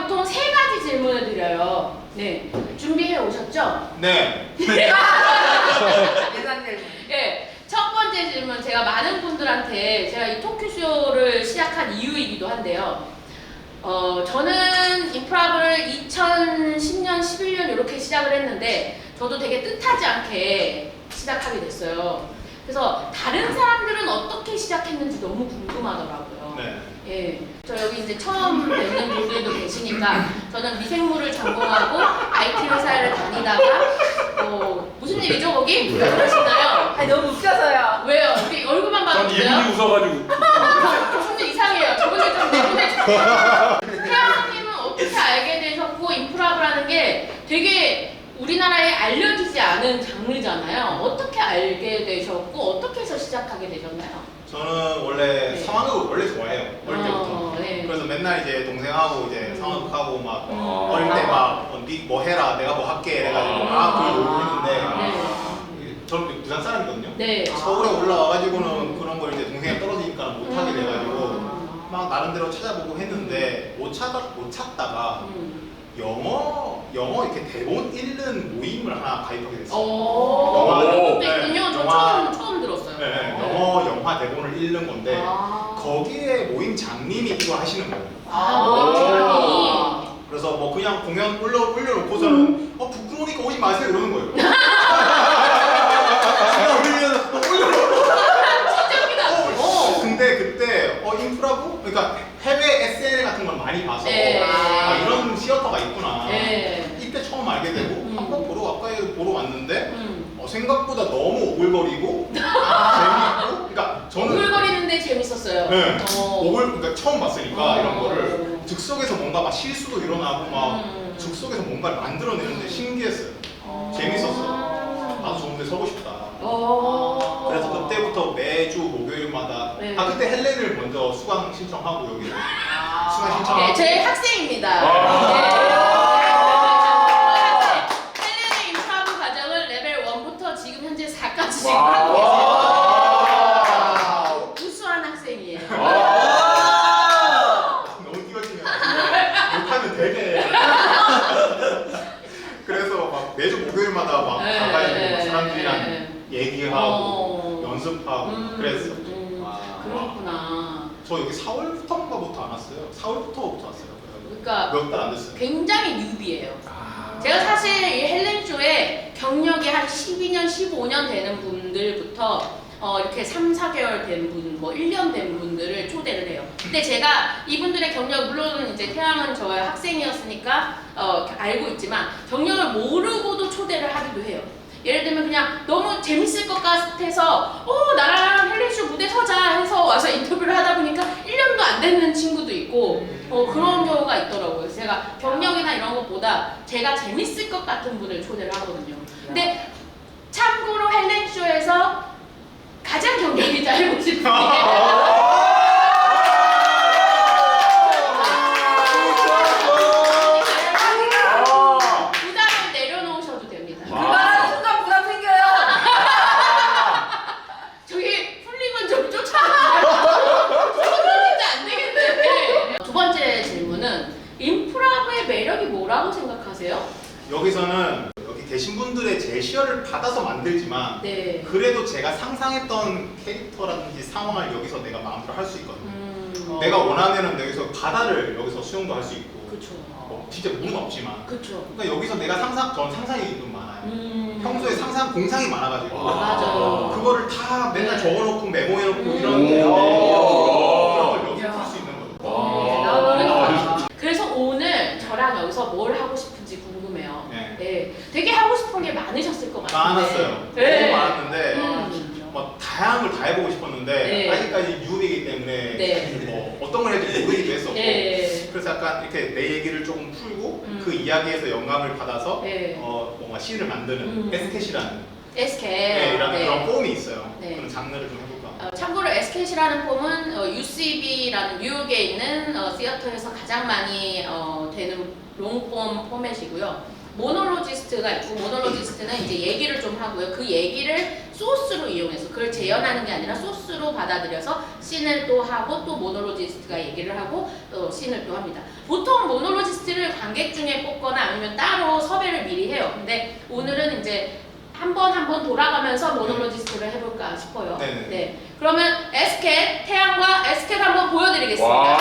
보통 3가지 질문을 드려요. 네. 준비해 오셨죠? 네. 예산 질문. 네. 첫 번째 질문, 제가 많은 분들한테 제가 이 토크쇼를 시작한 이유이기도 한데요. 저는 인프라를 2010년, 11년 이렇게 시작을 했는데 저도 되게 뜻하지 않게 시작하게 됐어요. 그래서 다른 사람들은 어떻게 시작했는지 너무 궁금하더라고요. 네. 예, 저 여기 이제 처음 뵙는 분들도 계시니까 저는 미생물을 전공하고 IT 회사를 다니다가 무슨 일이죠 거기? 왜 그러시나요? 아니 너무 웃겨서요. 왜요? 우리 얼굴만 봐도 전 이분이 웃어가지고. 저분들 이상해요. 저분들 좀 내보내주세요. 태양님은 어떻게 알게 되셨고 인프라라는 게 되게 우리나라에 알려지지 않은 장르잖아요. 어떻게 알게 되셨고 어떻게 해서 시작하게 되셨나요? 저는 원래 네. 상황극을 원래 좋아해요. 어릴 때부터. 네. 그래서 맨날 이제 동생하고 이제 상황극하고 막 아. 어릴 때 막 니 뭐 해라 내가 뭐 할게 이래가지고 그걸 놀고 했는데 저는 부산 사람이거든요. 네. 서울에 올라와가지고는 그런 걸 이제 동생이 떨어지니까 못하게 돼가지고 막 나름대로 찾아보고 했는데 못 찾다가 영어 이렇게 대본 읽는 모임을 하나 가입하게 됐어요. 오, 네, 그렇군요. 저 영화. 처음 들었어요. 네, 영화 대본을 읽는 건데 아. 거기에 모임 장님이 이걸 하시는 거예요. 아, 그래서 뭐 그냥 공연 올려놓고서는 부끄러우니까 오지 마세요 이러는 거예요. 근데 그때 인프라부? 그러니까 해외 SNL 같은 걸 많이 봐서 이런 시어터가 있구나. 이때 처음 알게 되고 한번 보러 가까이 보러 왔는데 생각보다 너무 오글거리고 재미있고 그러니까 저는 오글거리는데 재밌었어요. 네. 그러니까 처음 봤으니까 이런 거를 즉석에서 뭔가 막 실수도 일어나고 막 즉석에서 뭔가를 만들어내는데 신기했어요. 재밌었어요. 나도 좋은데 서고 싶다. 그래서 그때부터 매주 목요일마다 그때 헬렌을 먼저 수강 신청하고 여기 수강 신청하고 네, 제 학생입니다. 헬렌의 인프라부 과정을 레벨 1부터 지금 현재 4까지 지금 하고 계세요. 우수한 학생이에요. 너무 띄워지면 욕하면 되게 그래서 막 매주 목요일마다 막 가가지고 사람들이랑 얘기하고 연습하고 그랬었죠. 그렇구나. 저 여기 4월부터인가부터 안 왔어요. 4월부터부터 왔어요. 그러니까 몇 달 안 됐어요. 굉장히 뉴비예요. 제가 사실 이 헬렌쇼에 경력이 한 12년, 15년 되는 분들부터 이렇게 3, 4개월 된 분, 뭐 1년 된 분들을 초대를 해요. 근데 제가 이분들의 경력, 물론 이제 태양은 저의 학생이었으니까 알고 있지만 경력을 모르고도 초대를 하기도 해요. 예를 들면 그냥 너무 재밌을 것 같아서 나랑 헬렌쇼 무대 서자 해서 와서 인터뷰를 하다 보니까 1년도 안 됐는 친구도 있고 그런 경우가 있더라고요. 그래서 제가 경력이나 이런 것보다 제가 재밌을 것 같은 분을 초대를 하거든요. 근데 참고로 헬렌쇼에서 가장 경력이 짧으신 분이에요. 부담을 내려놓으셔도 됩니다. 그 말하는 순간 부담 생겨요. 저기 풀리면 좀 쫓아가요. 진짜 안 되겠네. 두 번째 질문은 인프라부의 매력이 뭐라고 생각하세요? 여기서는 여기 계신 분들의 제시어를 받아서 만들지만 그래도 제가 상상했던 캐릭터라든지 상황을 여기서 내가 마음대로 할 수 있거든요. 내가 원하면은 여기서 바다를 여기서 수영도 할 수 있고 그쵸. 진짜 물은 없지만 그쵸. 그러니까 여기서 내가 전 상상이 좀 많아요. 평소에 상상 공상이 많아가지고 맞아. 그거를 다 맨날 적어놓고 메모해놓고 이런 게 그걸 여기 풀 수 있는 거죠. 그래서 오늘 저랑 여기서 뭘 하고 싶은지 궁금해요. 네. 되게 하고 싶은 게 많으셨을 것 같아요. 많았어요. 너무 많았는데 뭐 다양한 걸 다 해보고 싶었는데 아직까지 유비이기 때문에 뭐 어떤 걸 해도 모르기도 했었고 그래서 약간 이렇게 내 얘기를 조금 풀고 그 이야기에서 영감을 받아서 뭔가 시를 만드는 에스켓이라는 이라는 그런 폼이 있어요. 그런 장르를 좀 해볼까. 참고로 에스켓이라는 폼은 UCB라는 뉴욕에 있는 시어터에서 가장 많이 되는 롱폼 포맷이고요. 모놀로지스트가 있고 모놀로지스트는 이제 얘기를 좀 하고요. 그 얘기를 소스로 이용해서 그걸 재현하는 게 아니라 소스로 받아들여서 씬을 또 하고 또 모놀로지스트가 얘기를 하고 또 씬을 또 합니다. 보통 모놀로지스트를 관객 중에 뽑거나 아니면 따로 섭외를 미리 해요. 근데 오늘은 이제 한 번 돌아가면서 모놀로지스트를 해볼까 싶어요. 네네. 네. 그러면 에스켓, 태양과 에스켓 한번 보여드리겠습니다. 와.